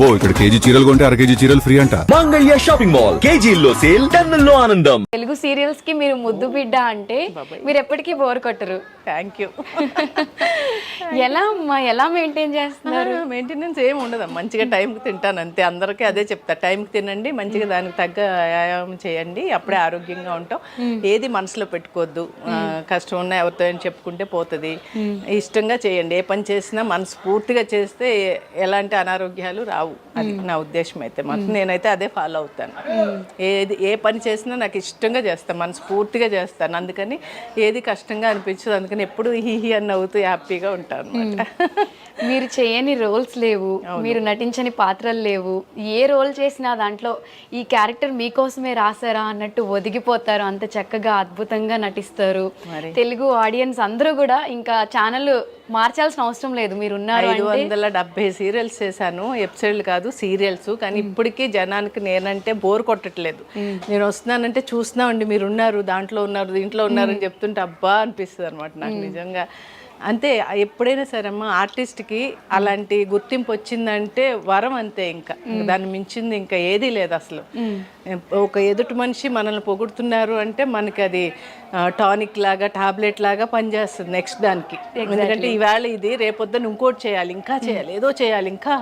అబ్బో ఇక్కడ కేజీ చీరలు కొంటే అర కేజీ చీరలు ఫ్రీ అంట. మంగళ్య షాపింగ్ మాల్, కేజీల్లో సేల్, టన్నుల్లో ఆనందం. తెలుగు సీరియల్స్ కి మీరు ముద్దు బిడ్డ అంటే మీరు ఎప్పటికీ బోర్ కొట్టరు. Thank you. ఎలా అమ్మా, ఎలా మెయింటైన్ చేస్తున్నారు? మెయింటెనెన్స్ ఏమి ఉండదు, మంచిగా టైంకి తింటాను అంతే. అందరికీ అదే చెప్తా, టైంకి తినండి, మంచిగా దానికి తగ్గ వ్యాయామం చేయండి, అప్పుడే ఆరోగ్యంగా ఉంటాం. ఏది మనసులో పెట్టుకోవద్దు, కష్టం ఉన్నా ఎవరితో అని చెప్పుకుంటే పోతుంది. ఇష్టంగా చేయండి, ఏ పని చేసినా మనస్ఫూర్తిగా చేస్తే ఎలాంటి అనారోగ్యాలు రావు. అది నా ఉద్దేశం అయితే మాత్రం నేనైతే అదే ఫాలో అవుతాను. ఏ పని చేసినా నాకు ఇష్టంగా చేస్తాను, మనస్ఫూర్తిగా చేస్తాను. అందుకని ఏది కష్టంగా అనిపించదు, అందుకని ఎప్పుడు హీ అని నవ్వుతూ హ్యాపీగా ఉంటాను అనమాట. మీరు చేయని రోల్స్ లేవు, మీరు నటించని పాత్రలు లేవు. ఏ రోల్ చేసినా దాంట్లో ఈ క్యారెక్టర్ మీకోసమే రాసారా అన్నట్టు ఒదిగిపోతారు. అంత చక్కగా అద్భుతంగా నటిస్తారు. తెలుగు ఆడియన్స్ అందరూ కూడా ఇంకా ఛానల్ మార్చాల్సిన అవసరం లేదు, మీరు ఉన్నారు. 570 సీరియల్స్ చేశాను, ఎపిసోడ్లు కాదు సీరియల్స్. కానీ ఇప్పటికీ జనానికి నేనంటే బోర్ కొట్టట్లేదు. నేను వస్తున్నానంటే చూస్తున్నామండి, మీరు ఉన్నారు, దాంట్లో ఉన్నారు, దీంట్లో ఉన్నారు అని చెప్తుంటే అబ్బా అనిపిస్తుంది అనమాట నాకు నిజంగా. అంతే, ఎప్పుడైనా సరే అమ్మ ఆర్టిస్ట్కి అలాంటి గుర్తింపు వచ్చిందంటే వరం అంతే. ఇంకా దాన్ని మించింది ఇంకా ఏదీ లేదు అసలు. ఒక ఎదుటి మనిషి మనల్ని పొగుడుతున్నారు అంటే మనకి అది టానిక్ లాగా, టాబ్లెట్ లాగా పనిచేస్తుంది నెక్స్ట్ దానికి. ఎందుకంటే ఈవేళ ఇది, రేపొద్దున ఇంకోటి చేయాలి, ఇంకా చేయాలి, ఏదో చేయాలి, ఇంకా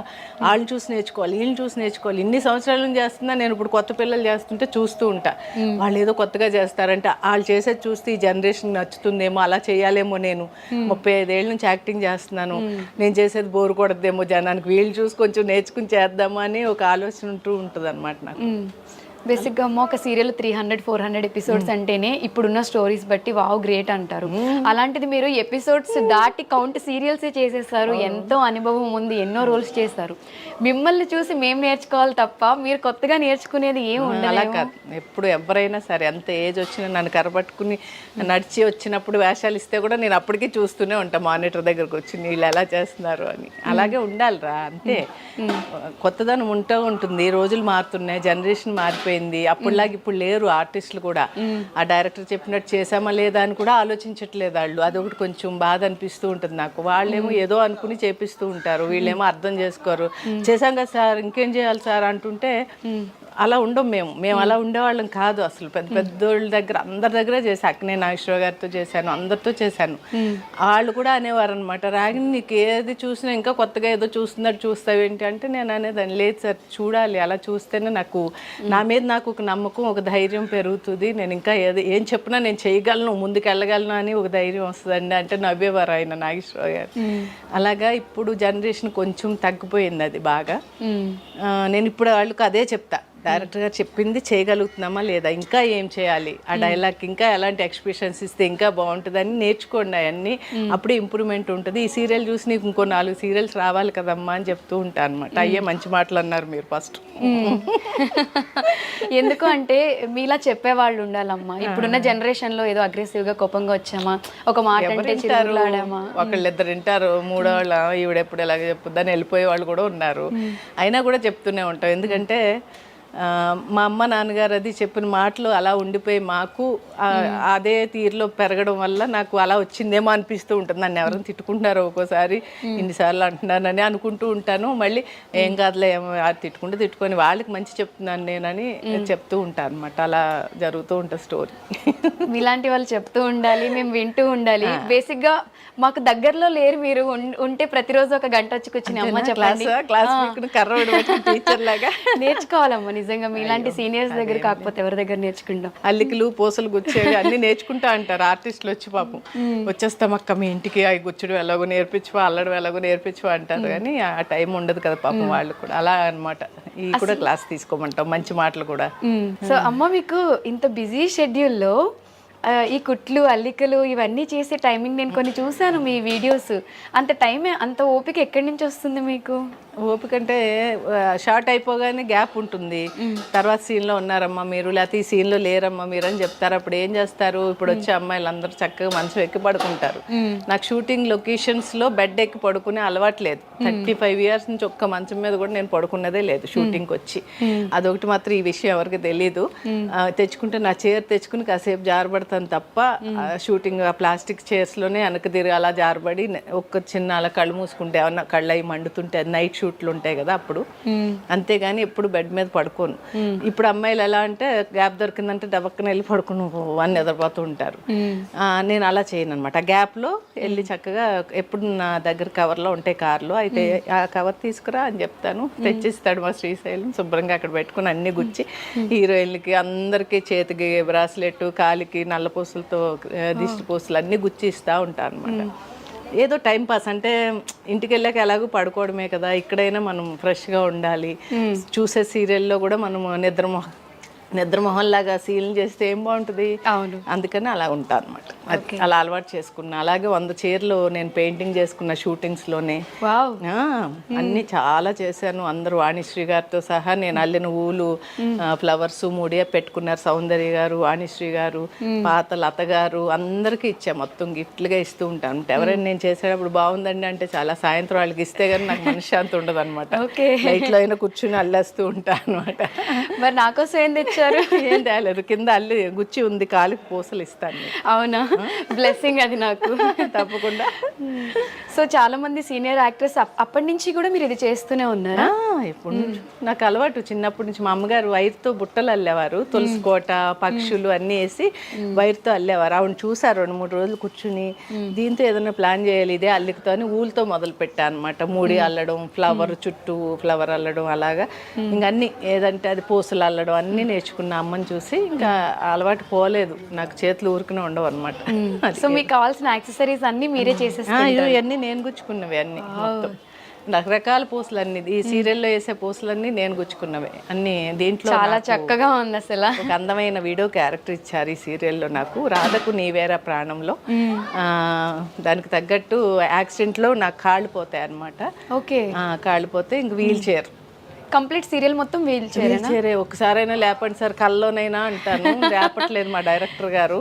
వాళ్ళని చూసి నేర్చుకోవాలి, వీళ్ళని చూసి నేర్చుకోవాలి. ఇన్ని సంవత్సరాల నుంచి చేస్తున్నా నేను. ఇప్పుడు కొత్త పిల్లలు చేస్తుంటే చూస్తూ ఉంటా, వాళ్ళు ఏదో కొత్తగా చేస్తారంటే వాళ్ళు చేసేది చూస్తే ఈ జనరేషన్ నచ్చుతుందేమో, అలా చేయాలేమో. నేను 35 ఏళ్ళ నుంచి యాక్టింగ్ చేస్తున్నాను, నేను చేసేది బోరు కొడద్దేమో జనానికి, వీళ్ళు చూసి కొంచెం నేర్చుకుని చేద్దామా అని ఒక ఆలోచన ఉంటూ ఉంటుంది అనమాట నాకు. బేసిక్గా అమ్మ ఒక సీరియల్ 300-400 ఎపిసోడ్స్ అంటేనే ఇప్పుడున్న స్టోరీస్ బట్టి వావ్ గ్రేట్ అంటారు. అలాంటిది మీరు ఎపిసోడ్స్ దాటి కౌంట్ సీరియల్సే చేసేస్తారు. ఎంతో అనుభవం ఉంది, ఎన్నో రోల్స్ చేస్తారు. మిమ్మల్ని చూసి మేము నేర్చుకోవాలి తప్ప మీరు కొత్తగా నేర్చుకునేది ఏం అలా కాదు. ఎప్పుడు ఎవరైనా సరే ఎంత ఏజ్ వచ్చినా నన్ను కరపట్టుకుని నడిచి వచ్చినప్పుడు వేషాలు ఇస్తే కూడా నేను అప్పటికీ చూస్తూనే ఉంటాను, మానిటర్ దగ్గరకు వచ్చి వీళ్ళు ఎలా చేస్తున్నారు అని. అలాగే ఉండాలిరా, అంతే. కొత్తదనం ఉంటూ ఉంటుంది, రోజులు మారుతున్నాయి, జనరేషన్ మారిపోయింది. అప్పుడులాగా ఇప్పుడు లేరు ఆర్టిస్టులు కూడా. ఆ డైరెక్టర్ చెప్పినట్టు చేసామా లేదా అని కూడా ఆలోచించట్లేదు వాళ్ళు. అదొకటి కొంచెం బాధ అనిపిస్తూ ఉంటుంది నాకు. వాళ్ళేమో ఏదో అనుకుని చేపిస్తూ ఉంటారు, వీళ్ళేమో అర్థం చేసుకోరు. చేసాం కదా సార్, ఇంకేం చేయాలి సార్ అంటుంటే అలా ఉండం మేము అలా ఉండేవాళ్ళం కాదు అసలు. పెద్దోళ్ళ దగ్గర, అందరి దగ్గర చేశాను. అక్కినే నాగేశ్వరరావు గారితో చేశాను, అందరితో చేశాను. వాళ్ళు కూడా అనేవారు అనమాట, రాగిని నీకు ఏది చూసినా ఇంకా కొత్తగా ఏదో చూస్తున్నట్టు చూస్తావేంటి అంటే నేను అనేదాన్ని, లేదు సార్ చూడాలి, అలా చూస్తేనే నాకు నా మీద నాకు ఒక నమ్మకం, ఒక ధైర్యం పెరుగుతుంది. నేను ఇంకా ఏం చెప్పినా నేను చేయగలను, ముందుకు వెళ్ళగలను అని ఒక ధైర్యం వస్తుందండి అంటే నవ్వేవారు ఆయన నాగేశ్వరరావు గారు. అలాగా ఇప్పుడు జనరేషన్ కొంచెం తగ్గిపోయింది అది బాగా. నేను ఇప్పుడు వాళ్ళకి అదే చెప్తా, డైరెక్టర్ గారు చెప్పింది చేయగలుగుతున్నామా లేదా, ఇంకా ఏం చేయాలి, ఆ డైలాగ్ ఇంకా ఎలాంటి ఎక్స్ప్రెషన్స్ ఇస్తే ఇంకా బాగుంటుందని నేర్చుకోండి అవన్నీ, అప్పుడే ఇంప్రూవ్మెంట్ ఉంటుంది. ఈ సీరియల్ చూసి నీకు ఇంకో 4 సీరియల్స్ రావాలి కదమ్మా అని చెప్తూ ఉంటాను అనమాట. అయ్యే మంచి మాటలు అన్నారు మీరు ఫస్ట్. ఎందుకు అంటే మీలా చెప్పేవాళ్ళు ఉండాలమ్మా. ఇప్పుడున్న జనరేషన్ లో ఏదో అగ్రెసివ్ గా కోపంగా వచ్చామా, ఒక మాట అంటే చిరులాడామా, ఒకళ్ళిద్దరు వింటారు, మూడో వాళ్ళ ఈవిడెప్పుడు ఎలాగ చెప్పుద్దని వెళ్ళిపోయే వాళ్ళు కూడా ఉన్నారు. అయినా కూడా చెప్తూనే ఉంటాం, ఎందుకంటే మా అమ్మ నాన్నగారు అది చెప్పిన మాటలు అలా ఉండిపోయి మాకు అదే తీరులో పెరగడం వల్ల నాకు అలా వచ్చిందేమో అనిపిస్తూ ఉంటుంది. నన్ను ఎవరైనా తిట్టుకుంటున్నారో ఒక్కోసారి, ఇన్నిసార్లు అంటున్నానని అనుకుంటూ ఉంటాను. మళ్ళీ ఏం కాదులే, తిట్టుకుంటే తిట్టుకొని వాళ్ళకి మంచి చెప్తున్నాను నేనని చెప్తూ ఉంటాను అనమాట. అలా జరుగుతూ ఉంటుంది స్టోరీ. ఇలాంటి వాళ్ళు చెప్తూ ఉండాలి, మేము వింటూ ఉండాలి. బేసిక్గా మాకు దగ్గరలో లేరు, మీరు ఉంటే ప్రతిరోజు ఒక గంట వచ్చి కూర్చుని అమ్మ చెప్పండి, టీచర్ లాగా నేర్చుకోవాలమ్మా. నిజంగా మీలాంటి సీనియర్స్ దగ్గర కాకపోతే ఎవరి దగ్గర నేర్చుకుంటాం. అల్లికలు, పూసలు గుచ్చేవి అన్ని నేర్చుకుంటా అంటారు ఆర్టిస్టులు వచ్చి. పాపం వచ్చేస్తాం అక్క మీ ఇంటికి, అవి గుచ్చడం ఎలాగో నేర్పించు, అల్లడం ఎలాగో నేర్పించు అంటారు. కానీ ఆ టైం ఉండదు కదా పాపం వాళ్ళు కూడా. అలా అనమాట. ఈ కూడా క్లాస్ తీసుకోమంటాం, మంచి మాటలు కూడా. సో అమ్మ, మీకు ఇంత బిజీ షెడ్యూల్లో ఈ కుట్లు, అల్లికలు ఇవన్నీ చేసే టైమింగ్ నేను కొన్ని చూసాను మీ వీడియోస్. అంత టైం, అంత ఓపిక ఎక్కడి నుంచి వస్తుంది మీకు? ఓపిక అంటే షార్ట్ అయిపోగానే గ్యాప్ ఉంటుంది. తర్వాత సీన్లో ఉన్నారమ్మా మీరు, లేకపోతే ఈ సీన్లో లేరమ్మా మీరు అని చెప్తారు. అప్పుడు ఏం చేస్తారు, ఇప్పుడు వచ్చే అమ్మాయిలు అందరూ చక్కగా మంచం ఎక్కి పడుకుంటారు. నాకు షూటింగ్ లొకేషన్స్లో బెడ్ ఎక్కి పడుకునే అలవాట్లేదు. 35 years నుంచి ఒక్క మంచం మీద కూడా నేను పడుకున్నదే లేదు షూటింగ్కి వచ్చి. అదొకటి మాత్రం ఈ విషయం ఎవరికి తెలీదు. తెచ్చుకుంటే నా చైర్ తెచ్చుకుని కాసేపు జారబడతా కనపడతాను తప్ప షూటింగ్ ఆ ప్లాస్టిక్ చైర్స్లోనే వెనక తిరిగి అలా జారబడి ఒక్క చిన్న అలా కళ్ళు మూసుకుంటే ఏమన్నా కళ్ళు అవి మండుతుంటే అది నైట్ షూట్లు ఉంటాయి కదా అప్పుడు, అంతేగాని ఎప్పుడు బెడ్ మీద పడుకోను. ఇప్పుడు అమ్మాయిలు ఎలా అంటే గ్యాప్ దొరికిందంటే డబక్కన వెళ్ళి పడుకుని అని నిద్రపోతూ ఉంటారు. నేను అలా చేయను అనమాట. ఆ గ్యాప్లో వెళ్ళి చక్కగా ఎప్పుడు నా దగ్గర కవర్లో ఉంటాయి కార్లో, అయితే ఆ కవర్ తీసుకురా అని చెప్తాను, తెచ్చిస్తాడు మా శ్రీశైలం. శుభ్రంగా అక్కడ పెట్టుకుని అన్ని గుచ్చి హీరోయిన్లకి అందరికీ చేతికి బ్రాస్లెట్, కాలికి నల్ల పూసలతో దిష్టి పూసలు అన్నీ గుచ్చి ఇస్తూ ఉంటాను అనమాట. ఏదో టైం పాస్ అంటే ఇంటికి వెళ్ళాక ఎలాగో పడుకోవడమే కదా, ఇక్కడైనా మనం ఫ్రెష్గా ఉండాలి. చూసే సీరియల్లో కూడా మనం నిద్రమొహంలాగా సీల్ చేస్తే ఏం బాగుంటుంది. అవును, అందుకని అలా ఉంటాను అనమాట. అలా అలవాటు చేసుకున్నా. అలాగే 100 చీరలు నేను పెయింటింగ్ చేసుకున్న షూటింగ్స్లోనే. అన్నీ చాలా చేశాను. అందరూ వాణిశ్రీ గారితో సహా నేను అల్లిన ఊలు, ఫ్లవర్స్ మూడే పెట్టుకున్నారు. సౌందర్య గారు, వాణిశ్రీ గారు, పాత లత గారు అందరికీ ఇచ్చా. మొత్తం గిఫ్ట్లుగా ఇస్తూ ఉంటాను. ఎవరైనా నేను చేసేటప్పుడు బాగుందండి అంటే చాలా సాయంత్రం వాళ్ళకి ఇస్తే కానీ నాకు మనశ్శాంతి ఉండదు అనమాట. లైట్లో అయినా కూర్చుని అల్లేస్తూ ఉంటాను అనమాట. మరి నాకోసం ఏం తెచ్చారు? ఏం తేలేదు, కింద అల్లి గుచ్చి ఉంది, కాలికి పూసలు ఇస్తాను. అవునా, బ్లెస్సింగ్ అది నాకు. తప్పకుండా. సో చాలా మంది సీనియర్ యాక్టర్స్ అప్పటి నుంచి కూడా మీరు ఇది చేస్తూనే ఉన్నారా? ఇప్పుడు నాకు అలవాటు చిన్నప్పటి నుంచి. మా అమ్మగారు వైర్తో బుట్టలు అల్లేవారు, తులసి కోట, పక్షులు అన్నీ వేసి వైర్తో అల్లేవారు. ఆవిడ చూసారు 2-3 రోజులు కూర్చుని, దీంతో ఏదైనా ప్లాన్ చేయాలి ఇదే అల్లికతో అని ఊలతో మొదలు పెట్టా అనమాట. మూడి అల్లడం, ఫ్లవర్ చుట్టూ ఫ్లవర్ అల్లడం, అలాగా ఇంకా అన్ని ఏదంటే అది పూసలు అల్లడం అన్నీ నేర్చుకున్న అమ్మని చూసి ఇంకా అలవాటు పోలేదు. నాకు చేతులు ఊరుకునే ఉండవు అనమాట. సో మీకు కావాల్సిన యాక్సెసరీస్ అన్ని మీరే చేసేస్తారు? ఇవన్నీ నేను గుచ్చుకున్నవి అన్ని, మొత్తం రకరకాల పూసలన్నీ. ఈ సీరియల్లో వేసే పూసలన్నీ నేను గుచ్చుకున్నవే అన్ని. దీంట్లో చాలా చక్కగా ఉంది అసలు. ఒక అందమైన వీడియో క్యారెక్టర్ ఇచ్చారు ఈ సీరియల్లో నాకు, రాధకు నీవేరా ప్రాణంలో. దానికి తగ్గట్టు యాక్సిడెంట్లో నాకు కాళ్ళు పోతాయి అనమాట. ఓకే, కాళ్ళు పోతే ఇంక వీల్ చైర్, కంప్లీట్ సీరియల్ మొత్తం వీల్ చైరే. ఒకసారైనా లేపండి సార్ కల్లోనైనా అంటాను, లేపట్లేదు మా డైరెక్టర్ గారు.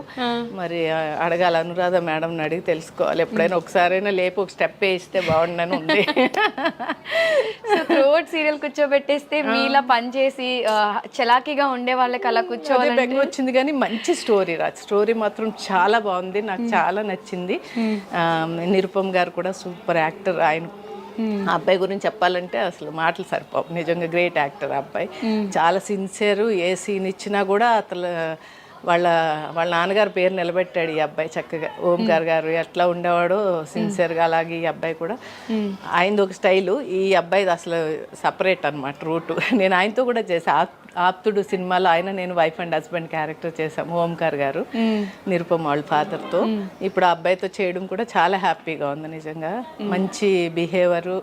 మరి అడగాలి, అనురాధ మేడంని అడిగి తెలుసుకోవాలి. ఎప్పుడైనా ఒకసారైనా లేపి ఒక స్టెప్ వేస్తే బాగుండని ఉంది. సో త్రూఅవుట్ సీరియల్ కూర్చోబెట్టేస్తే మీలా పనిచేసి చలాకీగా ఉండే వాళ్ళకి అలా కూర్చోవాలి బెంగ వచ్చింది. కానీ మంచి స్టోరీ స్టోరీ మాత్రం చాలా బాగుంది, నాకు చాలా నచ్చింది. నిరుపమ్ గారు కూడా సూపర్ యాక్టర్. ఆయన ఆ అబ్బాయి గురించి చెప్పాలంటే అసలు మాటలు సరిపోవు. నిజంగా గ్రేట్ యాక్టర్ ఆ అబ్బాయి. చాలా సిన్సియర్. ఏ సీన్ ఇచ్చినా కూడా అసలు వాళ్ళ నాన్నగారి పేరు నిలబెట్టాడు ఈ అబ్బాయి చక్కగా. ఓంకార్ గారు ఎట్లా ఉండేవాడో సిన్సియర్గా, అలాగే ఈ అబ్బాయి కూడా. ఆయనది ఒక స్టైలు, ఈ అబ్బాయిది అసలు సపరేట్ అనమాట రూటు. నేను ఆయనతో కూడా చేశాను. ఆప్తుడు సినిమాలో ఆయన నేను వైఫ్ అండ్ హస్బెండ్ క్యారెక్టర్ చేశాము, ఓంకార్ గారు, నిరుపమ్ వాళ్ళ ఫాదర్తో. ఇప్పుడు ఆ అబ్బాయితో చేయడం కూడా చాలా హ్యాపీగా ఉంది నిజంగా. మంచి బిహేవియరు,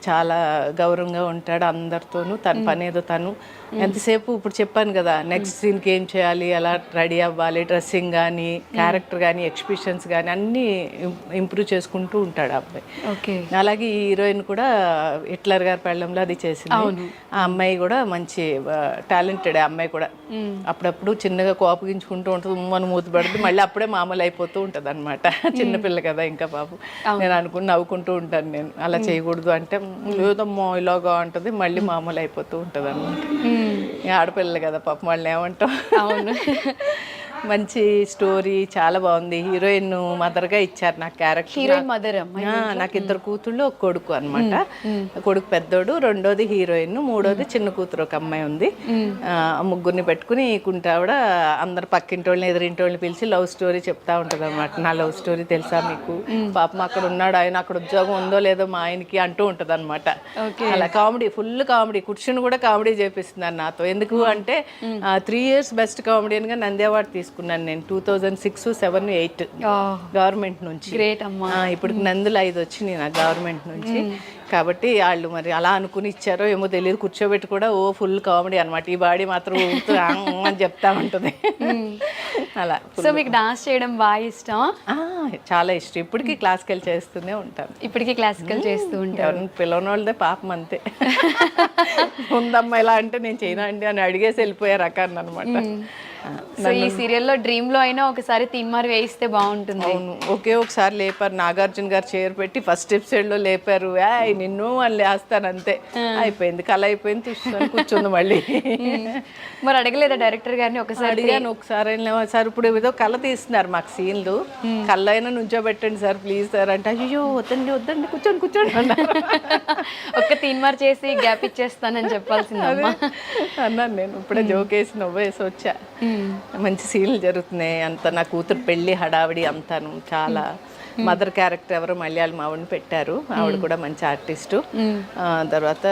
చాలా గౌరవంగా ఉంటాడు అందరితోనూ. తన పనేదో తను ఎంతసేపు, ఇప్పుడు చెప్పాను కదా నెక్స్ట్ సీన్కి ఏం చేయాలి, ఎలా రెడీ అవ్వాలి, డ్రెస్సింగ్ కానీ, క్యారెక్టర్ కానీ, ఎక్స్ప్రెషన్స్ కానీ అన్నీ ఇంప్రూవ్ చేసుకుంటూ ఉంటాడు ఆ అబ్బాయి. అలాగే ఈ హీరోయిన్ కూడా హిట్లర్ గారి పెళ్ళంలో అది చేసింది. ఆ అమ్మాయి కూడా మంచి టాలెంటెడ్. ఆ అమ్మాయి కూడా అప్పుడప్పుడు చిన్నగా కోపగించుకుంటూ ఉంటుంది, ఉమ్మని మూత పడుతుంది, మళ్ళీ అప్పుడే మామూలు అయిపోతూ ఉంటుంది అనమాట. చిన్నపిల్ల కదా ఇంకా పాపం. నేను అనుకుని నవ్వుకుంటూ ఉంటాను, నేను అలా చేయకూడదు అంటే లేదమ్మో ఇలాగా ఉంటుంది, మళ్ళీ మామూలు అయిపోతూ ఉంటుంది అనమాట. ఆడపిల్లలు కదా పాపం, వాళ్ళని ఏమంటాం. అవును, మంచి స్టోరీ, చాలా బాగుంది. హీరోయిన్ మదర్గా ఇచ్చారు నాకు క్యారెక్టర్. Heroine mother. నాకు 2 కూతుళ్ళు, ఒక కొడుకు అనమాట. కొడుకు పెద్దోడు, రెండోది హీరోయిన్, మూడోది చిన్న కూతురు ఒక అమ్మాయి ఉంది. ముగ్గురిని పెట్టుకుని కుంటావిడ అందరు పక్కింటి వాళ్ళని ఎదురింటి వాళ్ళని పిలిచి లవ్ స్టోరీ చెప్తా ఉంటుంది అనమాట. నా లవ్ స్టోరీ తెలుసా మీకు, పాపం అక్కడ ఉన్నాడు ఆయన, అక్కడ ఉద్యోగం ఉందో లేదో మా ఆయనకి అంటూ ఉంటుంది అనమాట. అలా కామెడీ, ఫుల్ కామెడీ. కూర్చుని కూడా కామెడీ చేపిస్తున్నాను నాతో. ఎందుకు అంటే 3 years బెస్ట్ కామెడియన్గా నంది అవార్డు తీసుకున్నాను నేను 2006, 7, 8 గవర్నమెంట్ నుంచి. గ్రేట్ అమ్మా. ఇప్పుడు నందులు 5 వచ్చినాయి నాకు గవర్నమెంట్ నుంచి. కాబట్టి వాళ్ళు మరి అలా అనుకుని ఇచ్చారో ఏమో తెలియదు, కూర్చోబెట్టి కూడా ఓ ఫుల్ కామెడీ అనమాట. ఈ బాడీ మాత్రం అని చెప్తా ఉంటుంది అలా. సో మీకు డాన్స్ చేయడం బాగా ఇష్టం? చాలా ఇష్టం. ఇప్పటికీ క్లాసికల్ చేస్తూనే ఉంటాను. ఇప్పటికీ క్లాసికల్ చేస్తూ ఉంటాను. ఎవరిని పిలవని వాళ్ళదే పాపం అంతే. ఉందమ్మా ఇలా అంటే నేను చేయనా అండి అని అడిగేసి వెళ్ళిపోయే రకాన్ని అనమాట. సో ఈ సీరియల్లో డ్రీమ్ లో అయినా ఒకసారి తీన్మార్ వేయిస్తే బాగుంటుంది. అవును, ఒకే ఒకసారి లేపారు, నాగార్జున గారు చైర్ పెట్టి ఫస్ట్ ఎపిసోడ్ లో లేపారు, నిన్ను వాళ్ళు వేస్తాను అంతే, అయిపోయింది, కళ అయిపోయింది, చూసుకొని కూర్చుంది మళ్ళీ. మరి అడగలేదా డైరెక్టర్ గారిని ఒకసారి? అడిగాను ఒకసారి, సార్ ఇప్పుడు ఏదో కళ తీస్తున్నారు మాకు సీన్లు, కళ్ళ అయినా నుంచోబెట్టండి సార్ ప్లీజ్ సార్ అంటే, అయ్యో వద్దండి వద్దండి కూర్చోండి కూర్చోండి అన్నారు. ఒక్క తీన్మార్ చేసి గ్యాప్ ఇచ్చేస్తానని చెప్పాల్సిందమ్మా అన్నాను నేను. ఇప్పుడే జోకేసి నవ్వేసి వచ్చా. మంచి సీన్లు జరుగుతున్నాయి అంత, నా కూతురు పెళ్ళి హడావిడి అంతాను చాలా. మదర్ క్యారెక్టర్ ఎవరు మలయాళం ఆవిడని పెట్టారు, ఆవిడ కూడా మంచి ఆర్టిస్టు. తర్వాత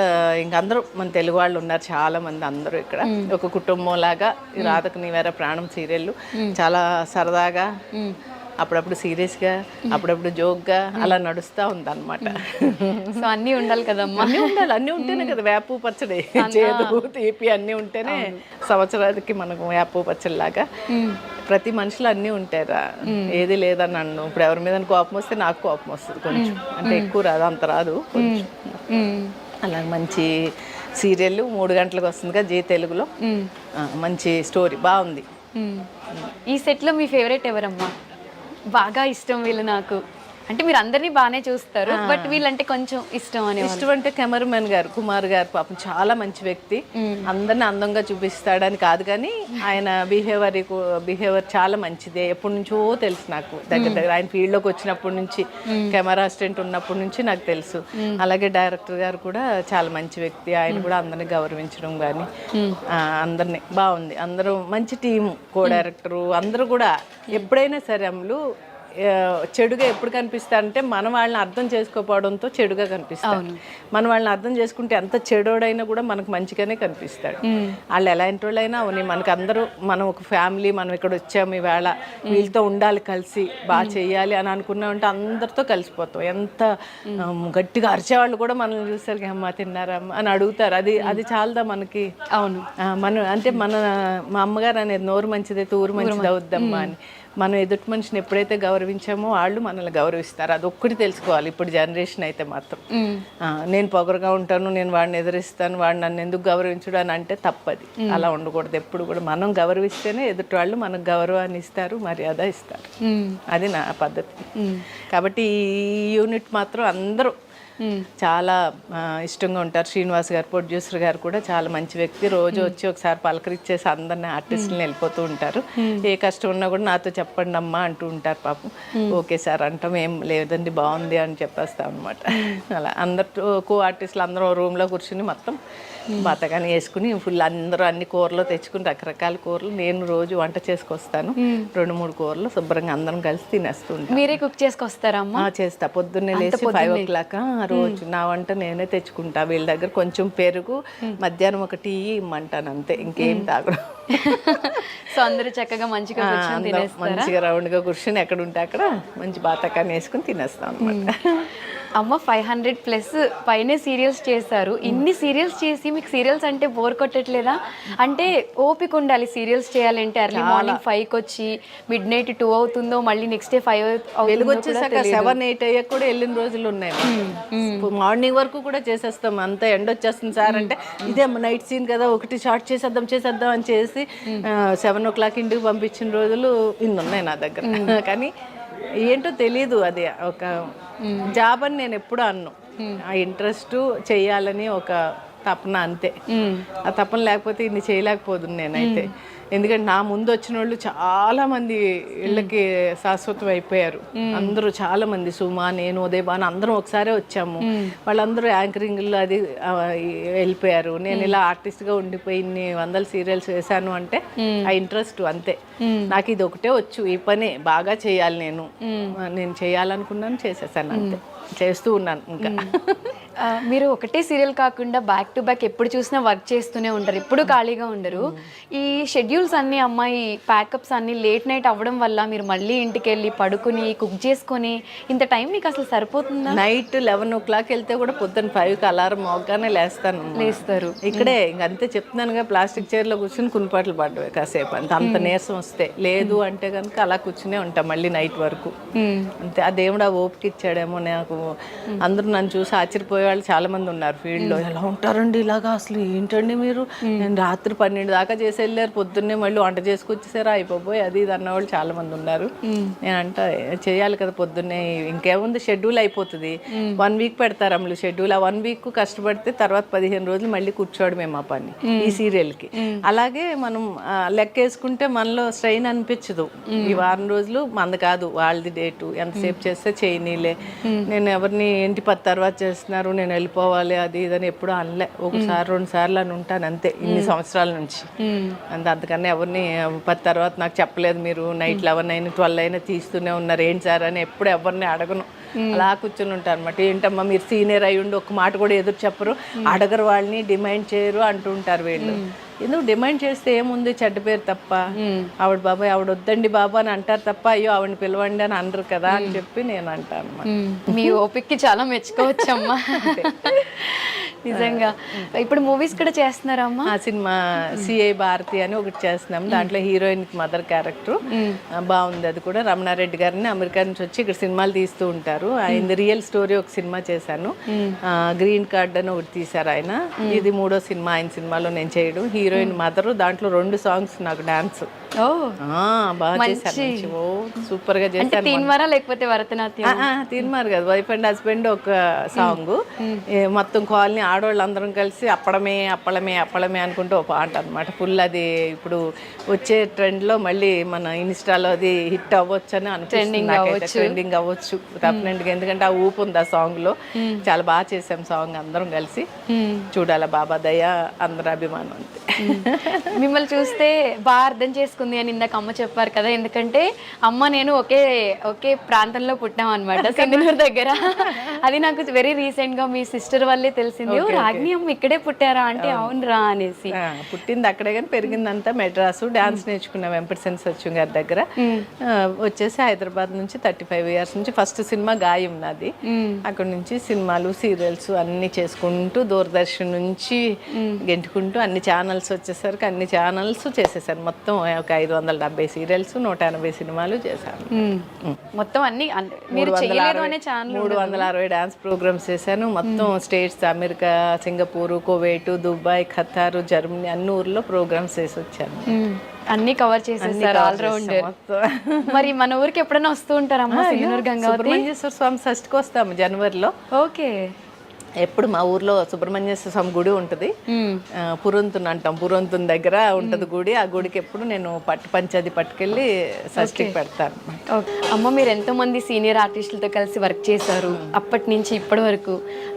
ఇంకా అందరూ మన తెలుగు వాళ్ళు ఉన్నారు చాలా మంది, అందరూ ఇక్కడ ఒక కుటుంబం లాగా. రాధకు నీవేరా ప్రాణం సీరియల్ చాలా సరదాగా, అప్పుడప్పుడు సీరియస్గా, అప్పుడప్పుడు జోక్గా అలా నడుస్తూ ఉంది అనమాట. సో అన్నీ ఉండాలి కదమ్మా. అన్నీ ఉండాలి, అన్నీ ఉంటేనే కదా వేపు పచ్చడి, చేదు తీపి అన్నీ ఉంటేనే సంవత్సరానికి మనకు వేపు పచ్చడి లాగా. ప్రతి మనిషిలో అన్నీ ఉంటాయిరా, ఏది లేదని నన్ను. ఇప్పుడు ఎవరి మీద కోపం వస్తే నాకు కోపం వస్తుంది కొంచెం, అంటే ఎక్కువ రాదు, అంత రాదు కొంచెం. అలా మంచి సీరియల్ 3 గంటలకు వస్తుందిగా జీ తెలుగులో, మంచి స్టోరీ బాగుంది. ఈ సెట్లో మీ ఫేవరెట్ ఎవరమ్మా? బాగా ఇష్టం వీళ్ళు నాకు అంటే, మీరు అందరినీ బాగానే చూస్తారు బట్ వీళ్ళంటే కొంచెం ఇష్టం అని. ఇష్టం అంటే కెమెరామెన్ గారు, కుమార్ గారు, పాపం చాలా మంచి వ్యక్తి, అందరిని అందంగా చూపిస్తాడని కాదు కానీ ఆయన బిహేవియర్ చాలా మంచిదే. ఎప్పటి నుంచో తెలుసు నాకు, దగ్గర ఆయన ఫీల్డ్లోకి వచ్చినప్పటి నుంచి, కెమెరా అసిస్టెంట్ ఉన్నప్పటి నుంచి నాకు తెలుసు. అలాగే డైరెక్టర్ గారు కూడా చాలా మంచి వ్యక్తి, ఆయన కూడా అందరిని గౌరవించడం కానీ అందరినీ బాగుంది. అందరూ మంచి టీము, కో డైరెక్టరు అందరూ కూడా. ఎప్పుడైనా సరే అమ్ములు చెడుగా ఎప్పుడు కనిపిస్తారంటే మన వాళ్ళని అర్థం చేసుకోకపోవడంతో చెడుగా కనిపిస్తాడు. మన వాళ్ళని అర్థం చేసుకుంటే ఎంత చెడోడైనా కూడా మనకు మంచిగానే కనిపిస్తాడు. వాళ్ళు ఎలాంటి వాళ్ళైనా అవని, మనకు అందరూ మనం ఒక ఫ్యామిలీ, మనం ఇక్కడ వచ్చాము ఈవేళ వీళ్ళతో ఉండాలి, కలిసి బాగా చెయ్యాలి అని అనుకున్నామంటే అందరితో కలిసిపోతాం. ఎంత గట్టిగా అరిచేవాళ్ళు కూడా మనల్ని చూస్తారు, అమ్మ తిన్నారమ్మ అని అడుగుతారు. అది చాలదా మనకి? అవును, అంటే మా అమ్మగారు అనేది నోరు మంచిదైతే ఊరు మంచిది అవుద్దమ్మా అని. మనం ఎదుటి మనిషిని ఎప్పుడైతే గౌరవించామో వాళ్ళు మనల్ని గౌరవిస్తారు. అది ఒక్కటి తెలుసుకోవాలి ఇప్పుడు జనరేషన్ అయితే మాత్రం. నేను పొగరుగా ఉంటాను, నేను వాడిని ఎదిరిస్తాను, వాడు నన్ను ఎందుకు గౌరవించడు అని అంటే తప్పది. అలా ఉండకూడదు. ఎప్పుడు కూడా మనం గౌరవిస్తేనే ఎదుటి వాళ్ళు మనకు గౌరవాన్ని ఇస్తారు, మర్యాద ఇస్తారు. అది నా పద్ధతి. కాబట్టి ఈ యూనిట్ మాత్రం అందరూ చాలా ఇష్టంగా ఉంటారు. శ్రీనివాస్ గారు, ప్రొడ్యూసర్ గారు కూడా చాలా మంచి వ్యక్తి. రోజు వచ్చి ఒకసారి పలకరించేసి అందరిని ఆర్టిస్టులను వెళ్ళిపోతూ ఉంటారు. ఏ కష్టం ఉన్నా కూడా నాతో చెప్పండి అమ్మా అంటూ ఉంటారు పాపం. ఓకే సార్ అంటాం, ఏం లేదండి బాగుంది అని చెప్పేస్తాం అనమాట. అలా అందరు కో ఆర్టిస్టులు అందరూ రూమ్లో కూర్చుని మొత్తం బాతకాని వేసుకుని ఫుల్ అందరూ అన్ని కూరలు తెచ్చుకుని, రకరకాల కూరలు నేను రోజు వంట చేసుకొస్తాను. 2-3 కూరలు శుభ్రంగా అందరం కలిసి తినేస్తూ ఉంటాం. మీరే కుక్ చేసుకొస్తారమ్మా? చేస్తా, పొద్దున్నే లేచి 5 o'clock రోజు నా వంట నేనే తెచ్చుకుంటా. వీళ్ళ దగ్గర కొంచెం పెరుగు, మధ్యాహ్నం ఒక టీ ఇమ్మంటాను అంతే, ఇంకేం తాగడం. సో అందరూ చక్కగా మంచిగా మంచిగా రౌండ్గా కూర్చొని ఎక్కడ ఉంటే అక్కడ మంచి బాతకాన్ని వేసుకుని తినేస్తాం అనమాట. అమ్మ 500+ పైనే సీరియల్స్ చేశారు. ఇన్ని సీరియల్స్ చేసి మీకు సీరియల్స్ అంటే బోర్ కొట్టట్లేదా? అంటే ఓపిక ఉండాలి సీరియల్స్ చేయాలంటే. ఎర్లీ మార్నింగ్ 5కి వచ్చి మిడ్ నైట్ 2 అవుతుందో, మళ్ళీ నెక్స్ట్ డే 5 వెలుగు వచ్చేసాక 7-8 అయ్యాక కూడా వెళ్ళిన రోజులు ఉన్నాయి. మార్నింగ్ వరకు కూడా చేసేస్తాం. అంత ఎండ వచ్చేస్తుంది సార్ అంటే, ఇదే నైట్ సీన్ కదా, ఒకటి షార్ట్ చేసేద్దాం అని చేసి 7 o'clock ఇంటికి పంపించిన రోజులు ఇన్ని ఉన్నాయి నా దగ్గర. కానీ ఏంటో తెలీదు, అది ఒక జాబ్ అని నేను ఎప్పుడు అన్ను. ఆ ఇంట్రెస్ట్ చేయాలని ఒక తపన అంతే. ఆ తపన లేకపోతే ఇన్ని చేయలేకపోతుంది నేనైతే. ఎందుకంటే నా ముందు వచ్చిన వాళ్ళు చాలా మంది ఇళ్ళకి శాశ్వతం అయిపోయారు. అందరూ చాలా మంది, సుమా, నేను, ఉదయబాన్ అందరం ఒకసారి వచ్చాము. వాళ్ళందరూ యాంకరింగ్లో అది వెళ్ళిపోయారు. నేను ఇలా ఆర్టిస్ట్గా ఉండిపోయి ఇన్ని 100 సీరియల్స్ వేసాను అంటే ఆ ఇంట్రెస్ట్ అంతే. నాకు ఇది ఒకటే వచ్చు, ఈ పని బాగా చేయాలి, నేను చేయాలనుకున్నాను, చేసేసాను అంతే. చేస్తూ ఉన్నాను ఇంకా. మీరు ఒకటే సీరియల్ కాకుండా బ్యాక్ టు బ్యాక్ ఎప్పుడు చూసినా వర్క్ చేస్తూనే ఉంటారు, ఎప్పుడు ఖాళీగా ఉండరు. ఈ షెడ్యూల్స్ అన్నీ అమ్మాయి ప్యాకప్స్ అన్నీ లేట్ నైట్ అవ్వడం వల్ల మీరు మళ్ళీ ఇంటికి వెళ్ళి పడుకుని కుక్ చేసుకొని ఇంత టైం మీకు అసలు సరిపోతుందా? నైట్ 11 o'clock వెళ్తే కూడా పొద్దున్న 5కి అలారం మోగ్గానే లేస్తారు. ఇక్కడే ఇంకంతే చెప్తున్నానుగా, ప్లాస్టిక్ చైర్లో కూర్చొని కునిపాట్లు పడ్డవి కాసేపు అంత నీరసం వస్తే. లేదు అంటే కనుక అలా కూర్చునే ఉంటాం మళ్ళీ నైట్ వరకు అంతే. ఆ దేవుడు ఆ ఓపిక ఇచ్చాడేమో నాకు. అందరూ నన్ను చూసి ఆశ్చర్యపోయే వెళ్ళిపోయే వాళ్ళు చాలా మంది ఉన్నారు ఫీల్డ్లో. ఎలా ఉంటారండి ఇలాగా, అసలు ఏంటండి మీరు, నేను రాత్రి 12 దాకా చేసి వెళ్ళారు, పొద్దున్నే మళ్ళీ వంట చేసుకొచ్చేసారా అయిపోయి అది ఇది అన్నవాళ్ళు చాలా మంది ఉన్నారు. నేనంట చేయాలి కదా పొద్దున్నే, ఇంకేముంది షెడ్యూల్ అయిపోతుంది. 1 వీక్ పెడతారు అమ్ములు షెడ్యూల్. ఆ 1 వీక్ కష్టపడితే తర్వాత 15 రోజులు మళ్ళీ కూర్చోవడమే మా పని ఈ సీరియల్కి. అలాగే మనం లెక్క వేసుకుంటే మనలో స్ట్రెయిన్ అనిపించదు. ఈ వారం రోజులు మంది కాదు, వాళ్ళది డేటు, ఎంతసేపు చేస్తే చేయనీలే. నేను ఎవరిని ఏంటి 10 తర్వాత చేస్తున్నారు నేను వెళ్ళిపోవాలి అది ఇదని ఎప్పుడు అనలే. 1-2 సార్లు అని ఉంటాను అంతే ఇన్ని సంవత్సరాల నుంచి. అంతకన్నా ఎవరిని 10 తర్వాత నాకు చెప్పలేదు, మీరు నైట్ 11 అయినా 12 అయినా తీస్తూనే ఉన్నారు ఏంటి సార్ అని ఎప్పుడు ఎవరిని అడగను. అలా కూర్చొని ఉంటాను అనమాట. ఏంటమ్మా మీరు సీనియర్ అయ్యి ఉండి ఒక్క మాట కూడా ఎదురు చెప్పరు, అడగరు, వాళ్ళని డిమాండ్ చేయరు అంటుంటారు వీళ్ళు. ఎందుకు డిమాండ్ చేస్తే ఏముంది, చెడ్డ పేరు తప్ప. ఆవిడ బాబాయ్ ఆవిడ వద్దండి బాబా అని అంటారు తప్ప అయ్యో ఆవిడని పిలవండి అని అనరు కదా అని చెప్పి నేను అంటాను. మీ ఓపిక్కి చాలా మెచ్చుకోవచ్చమ్మా. నిజంగా. ఇప్పుడు మూవీస్ కూడా చేస్తున్నారా అమ్మా? ఆ సినిమా సిఐ భారతి అని ఒకటి చేస్తున్నాం. దాంట్లో హీరోయిన్ మదర్ క్యారెక్టర్ బాగుంది. అది కూడా రమణారెడ్డి గారిని అమెరికా నుంచి వచ్చి ఇక్కడ సినిమాలు తీస్తూ ఉంటారు. ఆయన రియల్ స్టోరీ ఒక సినిమా చేశాను. గ్రీన్ కార్డ్ అని ఒకటి తీశారు ఆయన. ఇది 3వ సినిమా ఆయన సినిమాలో నేను చేయడం. హీరోయిన్ మదరు, దాంట్లో 2 సాంగ్స్ నాకు డాన్స్ బాగా చేశాను. సూపర్ గా చేశాను. తీన్మారా లేకపోతే భరతనాట్యం? తీన్మార్ కదా, వైఫ్ అండ్ హస్బెండ్ ఒక సాంగ్. మొత్తం కాలనీ ఆడవాళ్ళందరం కలిసి అప్పడమే అప్పడమే అప్పడమే అనుకుంటూ ఒక పాట అనమాట. ఫుల్ అది ఇప్పుడు వచ్చే ట్రెండ్ లో మళ్ళీ మన ఇన్స్టాలో అది హిట్ అవ్వచ్చు అని అనుకుంటున్నాను. ట్రెండింగ్ అవ్వచ్చు డెఫినెట్గా, ఎందుకంటే ఆ ఊపు ఉంది ఆ సాంగ్ లో. చాలా బాగా చేసాం సాంగ్ అందరం కలిసి. చూడాల బాబా దయ అందరి అభిమానం అంతే. మిమ్మల్ని చూస్తే బాగా అర్థం చేసుకుంది అని ఇందాక అమ్మ చెప్పారు కదా, ఎందుకంటే అమ్మ నేను ఒకే ప్రాంతంలో పుట్టాం అనమాట, సింగనూరు దగ్గర. అది నాకు వెరీ రీసెంట్ గా మీ సిస్టర్ వల్లే తెలిసింది. రాగిణి అమ్మ ఇక్కడే పుట్టారా అంటే అవునరా అనేసి. పుట్టింది అక్కడే కానీ పెరిగిందంతా మెడ్రాసు. డాన్స్ నేర్చుకున్న వెంపటిసేన సత్యం గారి దగ్గర. వచ్చేసి హైదరాబాద్ నుంచి 35 years నుంచి ఫస్ట్ సినిమా గాయం నాది. అక్కడ నుంచి సినిమాలు సీరియల్స్ అన్ని చేసుకుంటూ దూరదర్శన్ నుంచి గెంటుకుంటూ అన్ని ఛానల్స్ వచ్చేసరికి అన్ని ఛానల్స్ చేసేసాను. మొత్తం ఒక 570 సీరియల్స్ 180 సినిమాలు చేశాను. మొత్తం అన్ని 360 డాన్స్ ప్రోగ్రామ్స్ చేశాను. మొత్తం states America, Singapore, Kuwait, Dubai, ఖతారు, Germany అన్ని ఊర్లో ప్రోగ్రామ్స్ చేసి వచ్చాను. అన్ని కవర్ చేసేసారు ఆల్రౌండర్. మరి మన ఊరికి ఎప్పుడైనా వస్తూ ఉంటారమ్మా? సింగనూరు గంగావతి సుబ్రహ్మణ్యేశ్వర స్వామి షష్ఠికి వస్తాము జనవరిలో. ఓకే. ఎప్పుడు మా ఊర్లో సుబ్రహ్మణ్యేశ్వర స్వామి గుడి ఉంటుంది, పురంతున్ అంటాం, పురంతున్ దగ్గర ఉంటుంది గుడి. ఆ గుడికి ఎప్పుడు నేను పట్టు పంచది పట్టుకెళ్ళి షష్ఠికి పెడతాను. అమ్మ మీరు ఎంతో మంది సీనియర్ ఆర్టిస్టులతో కలిసి వర్క్ చేశారు అప్పటి నుంచి ఇప్పటి వరకు.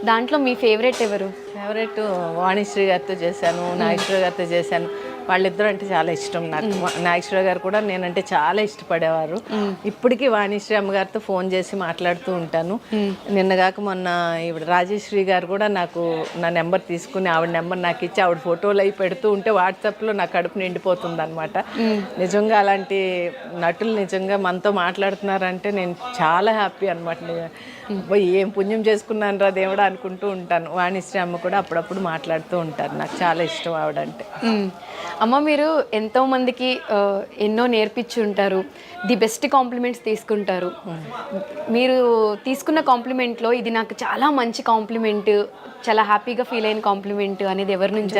దాంట్లో మీ ఫేవరెట్ ఎవరు? ఫేవరెట్ వాణిశ్రీ గారితో చేశాను, నాగేశ్వర గారితో చేశాను. వాళ్ళిద్దరూ అంటే చాలా ఇష్టం నాకు. నాగేశ్వర గారు కూడా నేనంటే చాలా ఇష్టపడేవారు. ఇప్పటికీ వాణిశ్రీ అమ్మగారితో ఫోన్ చేసి మాట్లాడుతూ ఉంటాను. నిన్నగాక మొన్న ఇప్పుడు రాజేశ్వరి గారు కూడా నాకు నా నెంబర్ తీసుకుని ఆవిడ నెంబర్ నాకు ఇచ్చి ఆవిడ ఫోటోలు అవి పెడుతూ ఉంటే వాట్సాప్లో నా కడుపు నిండిపోతుంది అనమాట. నిజంగా అలాంటి నటులు నిజంగా మనతో మాట్లాడుతున్నారంటే నేను చాలా హ్యాపీ అనమాట. ఏం పుణ్యం చేసుకున్నాను రా దేవుడా అనుకుంటూ ఉంటాను. వాణిశ్రీ అమ్మ కూడా అప్పుడప్పుడు మాట్లాడుతూ ఉంటారు. నాకు చాలా ఇష్టం ఆవిడంటే. అమ్మ మీరు ఎంతో మందికి ఎన్నో నేర్పించి ఉంటారు, ది బెస్ట్ కాంప్లిమెంట్స్ తీసుకుంటారు. మీరు తీసుకున్న కాంప్లిమెంట్లో ఇది నాకు చాలా మంచి కాంప్లిమెంట్, చాలా హ్యాపీగా ఫీల్ అయిన కాంప్లిమెంట్ అనేది ఎవరి నుంచి?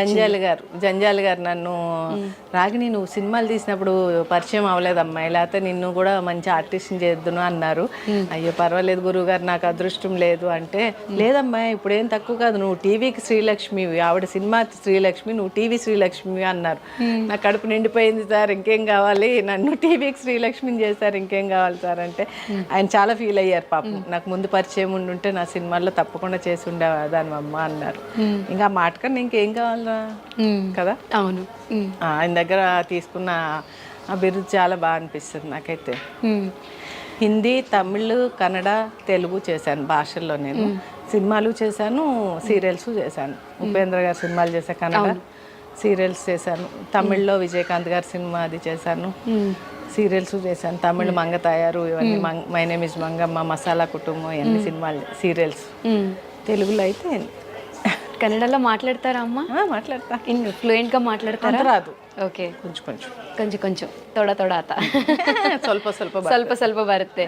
జంజాల్ గారు నన్ను రాగిణి నువ్వు సినిమాలు తీసినప్పుడు పరిచయం అవ్వలేదమ్మా, లేకపోతే నిన్ను కూడా మంచి ఆర్టిస్ట్ని చేద్దును అన్నారు. అయ్యో పర్వాలేదు గురువు గారు నాకు అదృష్టం లేదు అంటే, లేదమ్మా ఇప్పుడేం తక్కువ కాదు, నువ్వు టీవీకి శ్రీలక్ష్మివి, ఆవిడ సినిమా శ్రీలక్ష్మి, నువ్వు టీవీ శ్రీలక్ష్మి అన్నారు. నా కడుపు నిండిపోయింది సార్, ఇంకేం కావాలి, నన్ను టీవీకి శ్రీలక్ష్మిని చేశారు, ఇంకేం కావాలి సార్ అంటే ఆయన చాలా ఫీల్ అయ్యారు పాపం. నాకు ముందు పరిచయం ఉండుంటే నా సినిమాల్లో తప్పకుండా చేసి ఉండేదాన్ని అమ్మ అన్నారు. ఇంకా ఆ మాట కన్నా ఇంకేం కావాలరా కదా. అవును, ఆయన దగ్గర తీసుకున్న అభివృద్ధి చాలా బాగా అనిపిస్తుంది నాకైతే. హిందీ, తమిళ్, కన్నడ, తెలుగు చేశాను భాషల్లో. నేను సినిమాలు చేశాను, సీరియల్స్ చేశాను. ఉపేంద్ర గారి సినిమాలు చేశాను, కన్నడ సీరియల్స్ చేశాను. తమిళ్లో విజయకాంత్ గారి సినిమా అది చేశాను, సీరియల్స్ చేశాను. తమిళ్ మంగతాయారు, ఇవన్నీ my name is Mangamma, masala కుటుంబం, ఇవన్నీ సినిమాలు సీరియల్స్. తెలుగులో అయితే కన్నడలో మాట్లాడతారా అమ్మ? మాట్లాడతా. ఫ్లూయెంట్గా మాట్లాడతారా? అంత రాదు, ఓకే, కొంచెం కొంచెం కొంచెం తోడ తోడ ఆత ಸ್ವಲ್ಪ బರುತ್ತೆ.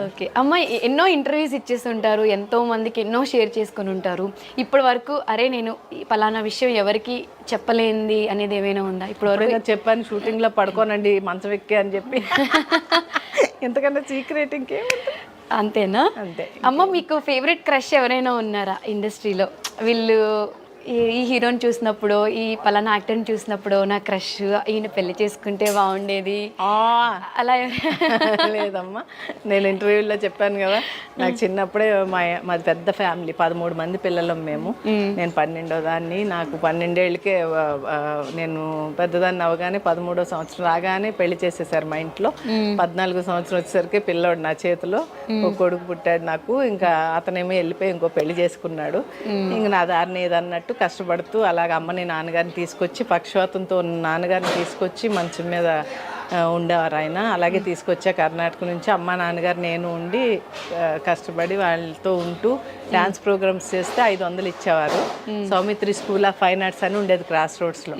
ఓకే అమ్మ, ఎన్నో ఇంటర్వ్యూస్ ఇచ్చేస్తుంటారు, ఎంతో మందికి ఎన్నో షేర్ చేసుకొని ఉంటారు. ఇప్పటి వరకు అరే నేను ఈ పలానా విషయం ఎవరికి చెప్పలేంది అనేది ఏమైనా ఉందా? ఇప్పుడు వరకు చెప్పాను, షూటింగ్ లో పడుకోనండి మంచం ఎక్కి అని చెప్పి. ఎంతకన్నా సీక్రెట్ ఇంకేముంది. అంతేనా? అంతే. అమ్మ, మీకు ఫేవరెట్ క్రష్ ఎవరైనా ఉన్నారా ఇండస్ట్రీలో? వీళ్ళు ఈ హీరోని చూసినప్పుడు, ఈ పలానా యాక్టర్ని చూసినప్పుడు నా క్రష్ ఈయన పెళ్లి చేసుకుంటే బాగుండేది అలా? లేదమ్మా, నేను ఇంటర్వ్యూలో చెప్పాను కదా, నాకు చిన్నప్పుడే మాది పెద్ద ఫ్యామిలీ, 13 మంది పిల్లలం మేము. నేను 12వ దాన్ని. నాకు 12 ఏళ్ళకే నేను పెద్దదాన్ని అవగానే 13వ సంవత్సరం రాగానే పెళ్లి చేసేసారు మా ఇంట్లో. 14వ సంవత్సరం వచ్చేసరికి పిల్లోడు నా చేతిలో, ఒక కొడుకు పుట్టాడు నాకు. ఇంకా అతనేమో వెళ్ళిపోయి ఇంకో పెళ్లి చేసుకున్నాడు. ఇంక నా దారిని ఏదన్నట్టు కష్టపడుతూ అలాగ అమ్మని నాన్నగారిని తీసుకొచ్చి, పక్షవాతంతో ఉన్న నాన్నగారిని తీసుకొచ్చి మంచం మీద ఉండేవారు ఆయన. అలాగే తీసుకొచ్చా కర్ణాటక నుంచి. అమ్మ నాన్నగారు నేను ఉండి కష్టపడి వాళ్ళతో ఉంటూ డ్యాన్స్ ప్రోగ్రామ్స్ చేస్తే 500 ఇచ్చేవారు. Saumitri school of fine arts అని ఉండేది క్రాస్ రోడ్స్లో.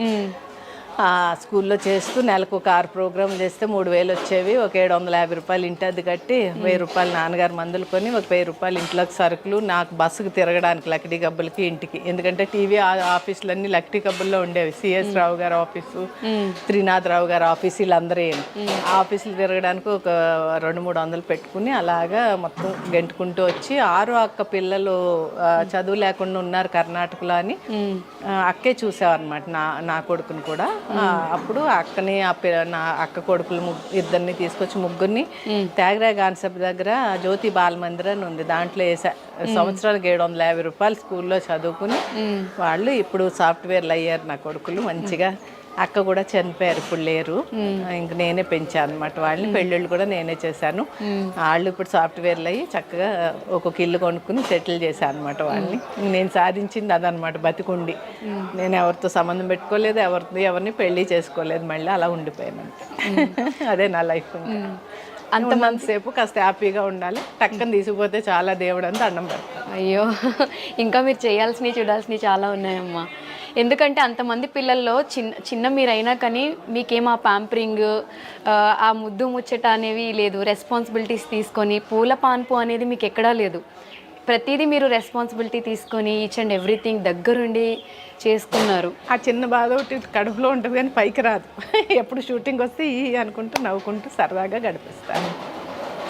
ఆ స్కూల్లో చేస్తూ నెలకు ఒక 6 ప్రోగ్రాంలు చేస్తే 3000 వచ్చేవి. ఒక 750 రూపాయలు ఇంటి అద్దె కట్టి 1000 రూపాయలు నాన్నగారు మందులు కొని, ఒక 1000 రూపాయలు ఇంట్లోకి సరుకులు, నాకు బస్సుకు తిరగడానికి లక్డీ గబ్బులకి ఇంటికి. ఎందుకంటే టీవీ ఆఫీసులన్నీ లక్డీ గబ్బుల్లో ఉండేవి. సిఎస్ రావు గారి ఆఫీసు, త్రినాథరావు గారి ఆఫీసు, వీళ్ళందరూ ఆ ఆఫీసులు తిరగడానికి ఒక 200-300 పెట్టుకుని అలాగా మొత్తం గెంటుకుంటూ వచ్చి 6 అక్క పిల్లలు చదువు లేకుండా ఉన్నారు కర్ణాటకలో అని అక్కే చూసేవారనమాట నా కొడుకుని కూడా. అప్పుడు అక్కని నా అక్క కొడుకులు ఇద్దరిని తీసుకొచ్చి ముగ్గురిని త్యాగరాయ కాన్సెప్ట్ దగ్గర జ్యోతి బాల మందిర్ అని ఉంది, దాంట్లో వేసా. సంవత్సరానికి 750 రూపాయలు స్కూల్లో చదువుకుని వాళ్ళు ఇప్పుడు సాఫ్ట్వేర్లు అయ్యారు నా కొడుకులు మంచిగా. అక్క కూడా చనిపోయారు, ఇప్పుడు లేరు. ఇంక నేనే పెంచాను అనమాట వాళ్ళని. పెళ్ళిళ్ళు కూడా నేనే చేశాను. వాళ్ళు ఇప్పుడు సాఫ్ట్వేర్లు అయ్యి చక్కగా ఒక్కొక్క ఇల్లు కొనుక్కుని సెటిల్ చేశాను అనమాట వాళ్ళని. నేను సాధించింది అదనమాట, బతికుండి. నేను ఎవరితో సంబంధం పెట్టుకోలేదు, ఎవరిని పెళ్లి చేసుకోలేదు, మళ్ళీ అలా ఉండిపోయాను. అదే నా లైఫ్. అంతమందిసేపు కాస్త హ్యాపీగా ఉండాలి, టక్కని తీసుకుపోతే చాలా దేవుడు అని దండం పెడతాను. అయ్యో, ఇంకా మీరు చేయాల్సినవి చూడాల్సినవి చాలా ఉన్నాయమ్మా. ఎందుకంటే అంతమంది పిల్లల్లో చిన్న మీరైనా కానీ మీకేం ఆ ప్యాంపరింగ్, ఆ ముద్దు ముచ్చట అనేవి లేదు. రెస్పాన్సిబిలిటీస్ తీసుకొని పూల పాన్పు అనేది మీకు ఎక్కడా లేదు. ప్రతిదీ మీరు రెస్పాన్సిబిలిటీ తీసుకొని ఈచ్ అండ్ ఎవ్రీథింగ్ దగ్గరుండి చేసుకున్నారు. ఆ చిన్న బాధ ఒకటి కడుపులో ఉంటుంది కానీ పైకి రాదు. ఎప్పుడు షూటింగ్ వస్తే అనుకుంటూ నవ్వుకుంటూ సరదాగా గడిపిస్తాను.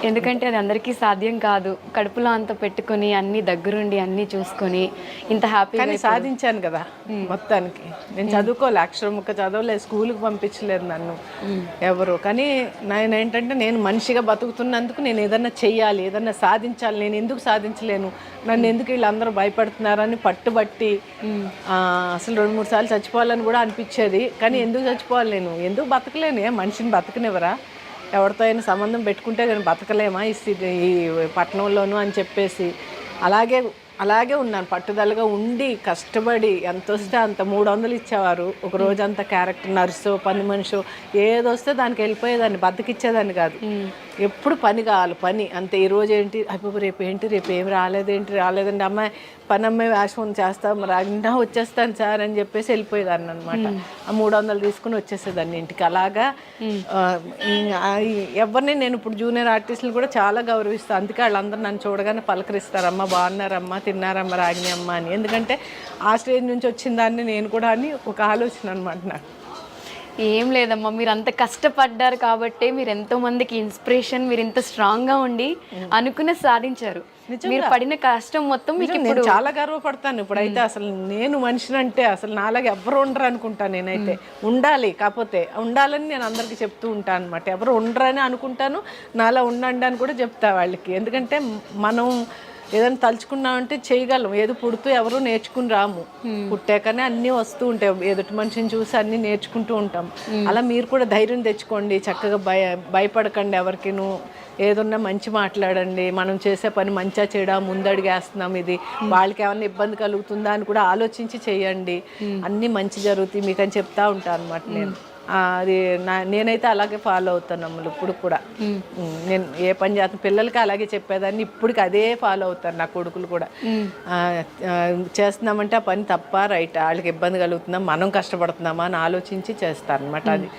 ఎందుకంటే అది అందరికీ సాధ్యం కాదు. కడుపులో అంత పెట్టుకొని అన్ని దగ్గరుండి అన్ని చూసుకొని ఇంత హ్యాపీగా. కానీ సాధించాను కదా మొత్తానికి. నేను చదువుకోలే, అక్షరం ముక్క చదవలేదు, స్కూల్కి పంపించలేదు నన్ను ఎవరు. కానీ నేను ఏంటంటే నేను మనిషిగా బతుకుతున్నందుకు నేను ఏదన్నా చెయ్యాలి, ఏదన్నా సాధించాలి. నేను ఎందుకు సాధించలేను, నన్ను ఎందుకు వీళ్ళందరూ భయపడుతున్నారని పట్టుబట్టి అసలు 2-3 సార్లు చచ్చిపోవాలని కూడా అనిపించేది. కానీ ఎందుకు చచ్చిపోవాలి, నేను ఎందుకు బతకలేను? మనిషిని బతకనివ్వరా? ఎవరితో అయినా సంబంధం పెట్టుకుంటే కానీ బతకలేమా ఈ పట్టణంలోనూ అని చెప్పేసి అలాగే ఉన్నాను. పట్టుదలగా ఉండి కష్టపడి ఎంత వస్తే అంత 300 ఇచ్చేవారు. ఒక రోజంతా క్యారెక్టర్ నర్సో పని మనిషో ఏదొస్తే దానికి వెళ్ళిపోయేదాన్ని, బతికిచ్చేదాన్ని కాదు. ఎప్పుడు పని కావాలి, పని అంతే. ఈరోజు ఏంటి, అయిపోయి రేపు ఏం రాలేదండి, అమ్మాయి పని అమ్మాయి వేషం చేస్తాం రాగినా వచ్చేస్తాను సార్ అని చెప్పేసి వెళ్ళిపోయేదాన్ని అనమాట. ఆ 300 తీసుకుని వచ్చేసేదాన్ని ఇంటికి. అలాగా ఎవరిని నేను ఇప్పుడు జూనియర్ ఆర్టిస్టులు కూడా చాలా గౌరవిస్తాను. అందుకే వాళ్ళందరూ నన్ను చూడగానే పలకరిస్తారమ్మా, బాగున్నారమ్మా, తిన్నారమ్మా రాగిని అమ్మ అని. ఎందుకంటే ఆ స్టేజ్ నుంచి వచ్చిన దాన్ని నేను కూడా అని ఒక ఆలోచన అనమాట నాకు. ఏం లేదమ్మా, మీరు అంత కష్టపడ్డారు కాబట్టి మీరు ఎంతో మందికి ఇన్స్పిరేషన్. మీరు ఇంత స్ట్రాంగ్గా ఉండి అనుకున్న సాధించారు. మీరు పడిన కష్టం మొత్తం మీకు నేను చాలా గర్వపడతాను. ఇప్పుడైతే అసలు నేను మనిషినంటే అసలు నాలాగా ఎవరు ఉండరు అనుకుంటాను. నేనైతే ఉండాలి, కాకపోతే ఉండాలని నేను అందరికీ చెప్తూ ఉంటాను అనమాట. ఎవరు ఉండరని అనుకుంటాను, నాలా ఉండండి అని కూడా చెప్తా వాళ్ళకి. ఎందుకంటే మనం ఏదైనా తలుచుకున్నామంటే చేయగలం. ఏదో పుడుతూ ఎవరు నేర్చుకుని రాము, పుట్టాకనే అన్నీ వస్తూ ఉంటాయి. ఎదుటి మనిషిని చూసి అన్నీ నేర్చుకుంటూ ఉంటాం. అలా మీరు కూడా ధైర్యం తెచ్చుకోండి, చక్కగా భయపడకండి. ఎవరికిను ఏదన్నా మంచి మాట్లాడండి. మనం చేసే పని మంచిగా చేయడా, ముందడిగేస్తున్నాం, ఇది వాళ్ళకి ఏమైనా ఇబ్బంది కలుగుతుందా అని కూడా ఆలోచించి చేయండి. అన్నీ మంచి జరుగుతాయి మీకు అని చెప్తా ఉంటాను అనమాట నేను. అది నేనైతే అలాగే ఫాలో అవుతాను అమ్మలు ఇప్పుడు కూడా. నేను ఏ పని చేస్తాను పిల్లలకి అలాగే చెప్పేదాన్ని, ఇప్పటికి అదే ఫాలో అవుతాను నా కొడుకులు కూడా. చేస్తున్నామంటే ఆ పని తప్ప రైట్, వాళ్ళకి ఇబ్బంది కలుగుతుందా, మనం కష్టపడుతున్నామా అని ఆలోచించి చేస్తాను అనమాట. అది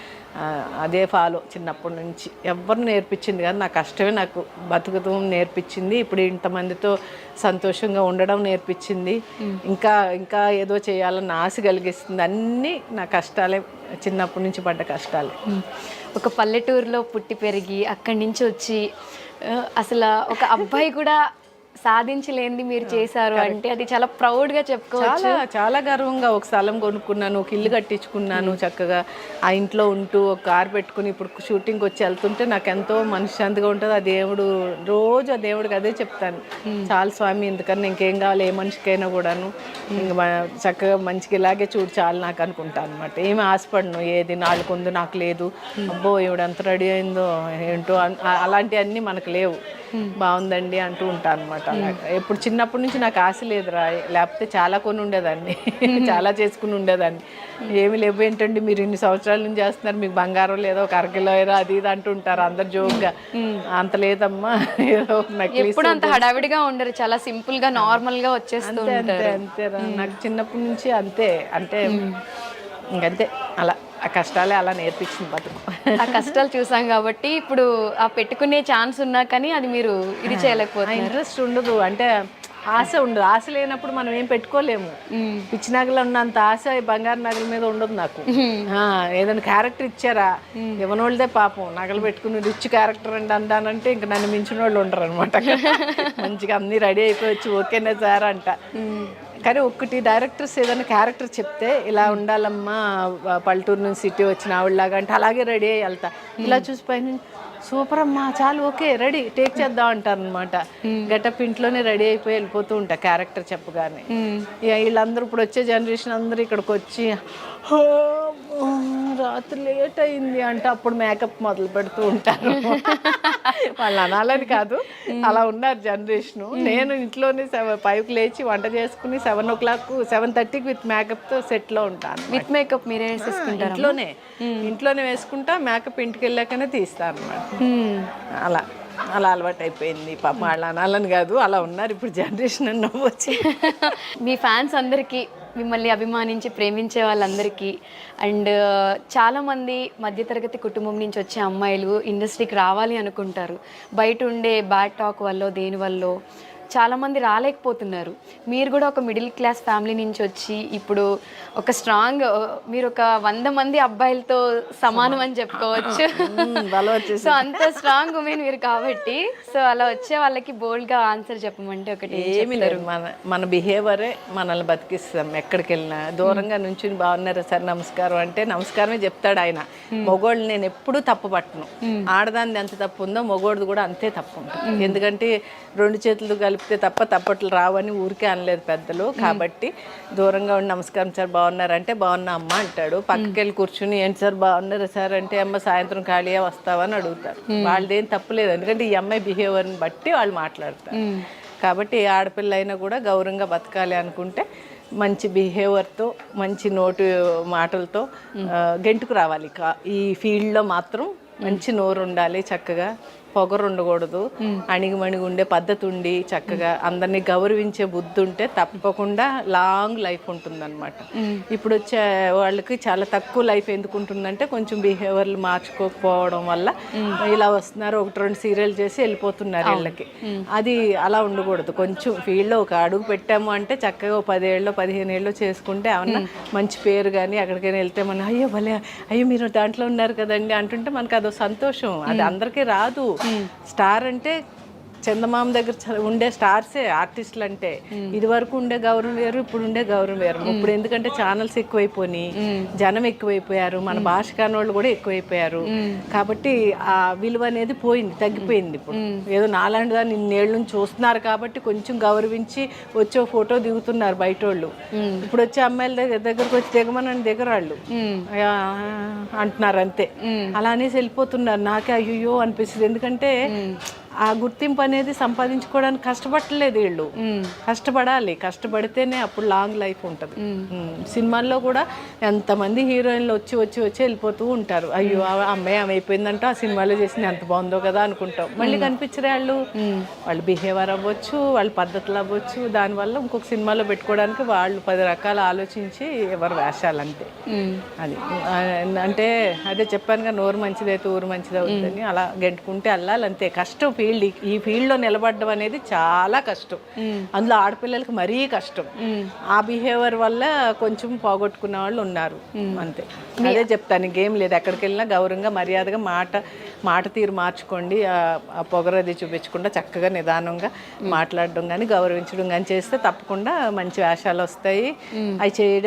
అదే ఫాలో చిన్నప్పటి నుంచి. ఎవ్వరు నేర్పించింది కానీ నా కష్టమే నాకు బతుకుతం నేర్పించింది. ఇప్పుడు ఇంతమందితో సంతోషంగా ఉండడం నేర్పించింది. ఇంకా ఇంకా ఏదో చేయాలన్న ఆశ కలిగిస్తుంది. అన్నీ నా కష్టాలే, చిన్నప్పటి నుంచి పడ్డ కష్టాలే. ఒక పల్లెటూరులో పుట్టి పెరిగి అక్కడి నుంచి వచ్చి అసలు ఒక అబ్బాయి కూడా సాధించలేనిది మీరు చేశారు అంటే అది చాలా ప్రౌడ్గా చెప్పుకోవచ్చు. చాలా చాలా గర్వంగా. ఒక స్థలం కొనుక్కున్నాను, ఒక ఇల్లు కట్టించుకున్నాను, చక్కగా ఆ ఇంట్లో ఉంటూ ఒక కారు పెట్టుకుని ఇప్పుడు షూటింగ్కి వచ్చి వెళ్తుంటే నాకు ఎంతో మనశ్శాంతిగా ఉంటుంది. ఆ దేవుడు రోజు ఆ దేవుడికి అదే చెప్తాను, చాలు స్వామి ఎందుకన్నా ఇంకేం కావాలి ఏ మనిషికైనా కూడాను, ఇంకా చక్కగా మంచిగా ఇలాగే చూడు చాలు నాకు అనుకుంటాను అనమాట. ఏమి ఆశపడను, ఏది నాలుగు ఉంది నాకు లేదు, అబ్బో ఈవిడ ఎంత రెడీ అయిందో ఏంటో అలాంటివన్నీ మనకు లేవు. బాగుందండి అంటూ ఉంటాను అనమాట. ఎప్పుడు చిన్నప్పటి నుంచి నాకు ఆశ లేదురా, లేకపోతే చాలా కొని ఉండేదాన్ని, చాలా చేసుకుని ఉండేదాన్ని. ఏమి లేవు ఏంటండి మీరు ఇన్ని సంవత్సరాల నుంచి చేస్తున్నారు, మీకు బంగారం లేదో ఒక అరకిలో ఏదో అది ఇది అంటుంటారు అందరు జోక్గా. అంత లేదమ్మా, ఏదో ఎప్పుడు అంత హడావిడిగా ఉండరు, చాలా సింపుల్ గా నార్మల్ గా వచ్చేస్తూ ఉంటారు. అంతేరా, నాకు చిన్నప్పటి నుంచి అంతే. అంటే ఇంకంతే, అలా ఆ కష్టాలే అలా నేర్పించింది బతుకు. ఆ కష్టాలు చూసాం కాబట్టి ఇప్పుడు ఆ పెట్టుకునే ఛాన్స్ ఉన్నా కానీ అది మీరు ఇది చేయలేకపోతే ఇంట్రెస్ట్ ఉండదు. అంటే ఆశ ఉండదు. ఆశ లేనప్పుడు మనం ఏం పెట్టుకోలేము. పిచ్చి నగలు ఉన్నంత ఆశ బంగారు నగల మీద ఉండదు నాకు. ఏదైనా క్యారెక్టర్ ఇచ్చారా, ఇవ్వనోళ్ళదే పాపం నగలు పెట్టుకుని రిచ్ క్యారెక్టర్ అండి అంటానంటే ఇంక నన్ను మించిన వాళ్ళు ఉండరు అనమాట. మంచిగా అన్నీ రెడీ అయిపోవచ్చు, ఓకేనే సార్ అంట. కానీ ఒక్కటి డైరెక్టర్స్ ఏదైనా క్యారెక్టర్ చెప్తే ఇలా ఉండాలమ్మా, పల్లెటూరు నుంచి సిటీ వచ్చిన ఆవిడలాగా అంటే అలాగే రెడీ అయ్యి వెళ్తా. ఇలా చూసి పైన సూపర్ అమ్మా చాలు ఓకే రెడీ టేక్ చేద్దాం అంటారు అనమాట. గెటప్ ఇంట్లోనే రెడీ అయిపోయి వెళ్ళిపోతూ ఉంటా క్యారెక్టర్ చెప్పగానే. వీళ్ళందరూ ఇప్పుడు వచ్చే జనరేషన్ అందరూ ఇక్కడికి వచ్చి రాత్రి లేట్ అయింది అంటే అప్పుడు మేకప్ మొదలు పెడుతూ ఉంటారు. వాళ్ళు అనాలని కాదు, అలా ఉన్నారు జనరేషను. నేను ఇంట్లోనే 5కి లేచి వంట చేసుకుని 7 o'clock 7:30కి విత్ మేకప్తో సెట్లో ఉంటాను. విత్ మేకప్ మీరే వేసేసుకుంటారు? ఇంట్లోనే వేసుకుంటా, మేకప్ ఇంటికి వెళ్ళాకనే తీస్తాను అన్నమాట. అలా అలా అలవాటు అయిపోయింది. పాప వాళ్ళు అనాలని కాదు, అలా ఉన్నారు ఇప్పుడు జనరేషన్ అని నవ్వొచ్చి. మీ ఫ్యాన్స్ అందరికీ, మిమ్మల్ని అభిమానించి ప్రేమించే వాళ్ళందరికీ, అండ్ చాలామంది మధ్యతరగతి కుటుంబం నుంచి వచ్చే అమ్మాయిలు ఇండస్ట్రీకి రావాలి అనుకుంటారు. బయట ఉండే బ్యాడ్ టాక్ వల్ల దేనివల్ల చాలామంది రాలేకపోతున్నారు. మీరు కూడా ఒక మిడిల్ క్లాస్ ఫ్యామిలీ నుంచి వచ్చి ఇప్పుడు ఒక స్ట్రాంగ్, మీరు ఒక 100 మంది అబ్బాయిలతో సమానం అని చెప్పుకోవచ్చు. సో అంత స్ట్రాంగ్ ఉమెన్ మీరు కాబట్టి, సో అలా వచ్చే వాళ్ళకి బోల్డ్గా ఆన్సర్ చెప్పమంటే ఒకటి ఏమి లేదు, మన బిహేవియరే మనల్ని బతికిస్తాం. ఎక్కడికి వెళ్ళినా దూరంగా నుంచి బాగున్నారా సార్ నమస్కారం అంటే నమస్కారమే చెప్తాడు ఆయన. మొగోళ్ళు నేను ఎప్పుడూ తప్పు పట్టను. ఆడదాన్ని ఎంత తప్పు ఉందో మొగోడిది కూడా అంతే తప్పు ఉంటుంది. ఎందుకంటే 2 చేతులు కలిపితే తప్ప తప్పట్లు రావని ఊరికే అనలేదు పెద్దలు. కాబట్టి దూరంగా ఉండి నమస్కారం సార్ బాగున్నారంటే బాగున్నా అమ్మ అంటాడు. పక్కకి వెళ్ళి కూర్చుని ఏంటి సార్ బాగున్నారా సార్ అంటే అమ్మ సాయంత్రం ఖాళీగా వస్తావా అని అడుగుతారు. వాళ్ళదేం తప్పులేదు, ఎందుకంటే ఈ అమ్మాయి బిహేవియర్ని బట్టి వాళ్ళు మాట్లాడతారు. కాబట్టి ఆడపిల్ల అయినా కూడా గౌరవంగా బతకాలి అనుకుంటే మంచి బిహేవియర్తో, మంచి నోటు మాటలతో గెంటుకు రావాలి. ఈ ఫీల్డ్లో మాత్రం మంచి నోరు ఉండాలి, చక్కగా పొగరు ఉండకూడదు, అణిగిమణిగి ఉండే పద్ధతి ఉండి చక్కగా అందరినీ గౌరవించే బుద్ధి ఉంటే తప్పకుండా లాంగ్ లైఫ్ ఉంటుందన్నమాట. ఇప్పుడు వచ్చే వాళ్ళకి చాలా తక్కువ లైఫ్ ఎందుకు ఉంటుందంటే కొంచెం బిహేవియర్లు మార్చుకోకపోవడం వల్ల ఇలా వస్తున్నారు, 1-2 సీరియల్ చేసి వెళ్ళిపోతున్నారు వీళ్ళకి. అది అలా ఉండకూడదు. కొంచెం ఫీల్డ్లో ఒక అడుగు పెట్టాము అంటే చక్కగా 10 ఏళ్ళు 15 ఏళ్ళు చేసుకుంటే ఏమన్నా మంచి పేరు కానీ ఎక్కడికైనా వెళ్తే మనం అయ్యో భలే అయ్యో మీరు దాంట్లో ఉన్నారు కదండి అంటుంటే మనకు అదో సంతోషం. అది అందరికీ రాదు. స్టార్ అంటే చందమామ దగ్గర ఉండే స్టార్సే ఆర్టిస్టులు అంటే. ఇది వరకు ఉండే గౌరవం వేరు, ఇప్పుడు ఉండే గౌరవం వేరు. ఇప్పుడు ఎందుకంటే ఛానల్స్ ఎక్కువైపోయి జనం ఎక్కువైపోయారు, మన భాష కానోళ్ళు కూడా ఎక్కువైపోయారు. కాబట్టి ఆ విలువ అనేది పోయింది, తగ్గిపోయింది. ఇప్పుడు ఏదో నాలాంటి దాన్ని ఇన్నేళ్ళ నుంచి చూస్తున్నారు కాబట్టి కొంచెం గౌరవించి వచ్చే ఫోటో దిగుతున్నారు బయట వాళ్ళు. ఇప్పుడు వచ్చే అమ్మాయిల దగ్గరకు వచ్చి దిగమనని దిగరాళ్ళు అంటున్నారు అంతే. అలా అనేసి వెళ్ళిపోతున్నారు. నాకే అయ్యో అనిపిస్తుంది. ఎందుకంటే ఆ గుర్తింపు అనేది సంపాదించుకోవడానికి కష్టపడలేదు వీళ్ళు. కష్టపడాలి, కష్టపడితేనే అప్పుడు లాంగ్ లైఫ్ ఉంటుంది. సినిమాల్లో కూడా ఎంతమంది హీరోయిన్లు వచ్చి వచ్చి వచ్చి వెళ్ళిపోతూ ఉంటారు. అయ్యో ఆ అమ్మాయి ఆమె అయిపోయిందంటే ఆ సినిమాలో చేసింది ఎంత బాగుందో కదా అనుకుంటాం. మళ్ళీ కనిపించరే వాళ్ళు బిహేవియర్ అవ్వచ్చు, వాళ్ళ పద్ధతులు అవ్వచ్చు, దానివల్ల ఇంకొక సినిమాలో పెట్టుకోవడానికి వాళ్ళు 10 రకాలు ఆలోచించి ఎవరు వేషాలు అంతే. అది అంటే అదే చెప్పానుగా, నోరు మంచిదైతే ఊరు మంచిది అవుతుందని. అలా గెంటుకుంటే వెళ్ళాలి అంతే. కష్టం ఫీల్డ్, ఈ ఫీల్డ్లో నిలబడడం అనేది చాలా కష్టం. అందులో ఆడపిల్లలకి మరీ కష్టం. ఆ బిహేవియర్ వల్ల కొంచెం పోగొట్టుకున్న వాళ్ళు ఉన్నారు అంతే. అదే చెప్తాను, ఇంకేం లేదు. ఎక్కడికి వెళ్ళినా గౌరవంగా మర్యాదగా మాట తీరు మార్చుకోండి. ఆ పొగరది చూపించకుండా చక్కగా నిదానంగా మాట్లాడడం కానీ గౌరవించడం కానీ చేస్తే తప్పకుండా మంచి వేషాలు వస్తాయి. అవి చేయడం